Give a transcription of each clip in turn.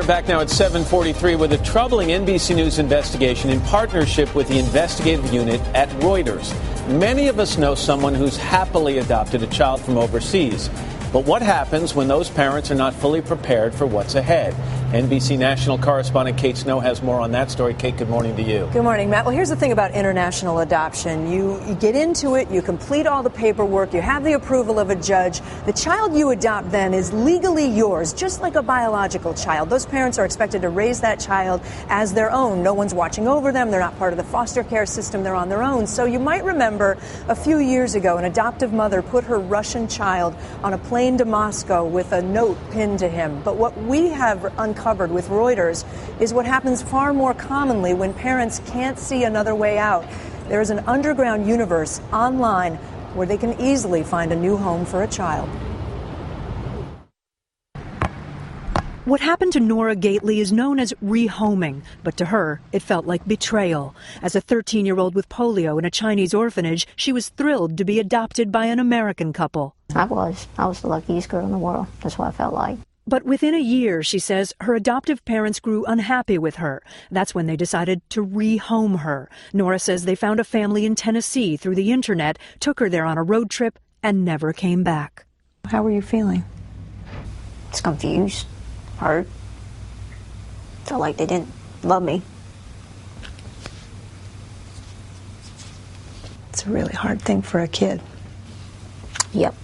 here back now at 7:43 with a troubling NBC News investigation in partnership with the investigative unit at Reuters. Many of us know someone who's happily adopted a child from overseas. But what happens when those parents are not fully prepared for what's ahead? NBC national correspondent Kate Snow has more on that story. Kate, good morning to you. Good morning, Matt. Well, here's the thing about international adoption. You get into it, you complete all the paperwork, you have the approval of a judge. The child you adopt then is legally yours, just like a biological child. Those parents are expected to raise that child as their own. No one's watching over them. They're not part of the foster care system. They're on their own. So you might remember a few years ago, an adoptive mother put her Russian child on a plane to Moscow with a note pinned to him. But what we have uncovered with Reuters is what happens far more commonly when parents can't see another way out. There is an underground universe online where they can easily find a new home for a child. What happened to Nora Gately is known as rehoming, but to her, it felt like betrayal. As a 13-year-old with polio in a Chinese orphanage, she was thrilled to be adopted by an American couple. I was the luckiest girl in the world. That's what I felt like. But within a year, she says, her adoptive parents grew unhappy with her. That's when they decided to rehome her. Nora says they found a family in Tennessee through the internet, took her there on a road trip, and never came back. How were you feeling? It's confused. Hurt. Felt like they didn't love me. It's a really hard thing for a kid. Yep.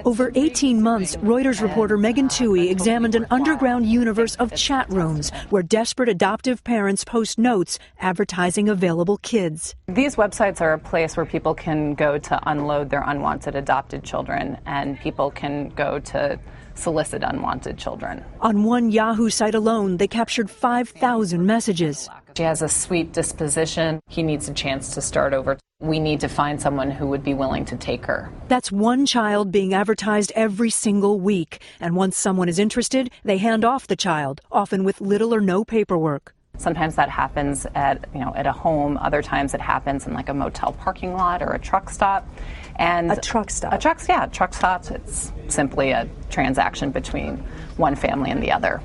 Over 18 months, Reuters reporter Megan Toohey examined an underground universe of chat rooms where desperate adoptive parents post notes advertising available kids. These websites are a place where people can go to unload their unwanted adopted children, and people can go to solicit unwanted children. On one Yahoo site alone, they captured 5,000 messages. She has a sweet disposition. He needs a chance to start over. We need to find someone who would be willing to take her. That's one child being advertised every single week. And once someone is interested, they hand off the child, often with little or no paperwork. Sometimes that happens at a home. Other times it happens in like a motel parking lot or a truck stop. And a truck stop? A truck stop. It's simply a transaction between one family and the other.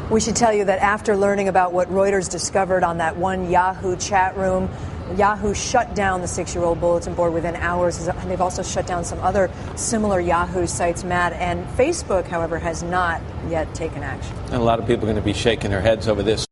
We should tell you that after learning about what Reuters discovered on that one Yahoo chat room, Yahoo shut down the 6-year-old bulletin board within hours. And they've also shut down some other similar Yahoo sites, Matt. And Facebook, however, has not yet taken action. And a lot of people are going to be shaking their heads over this.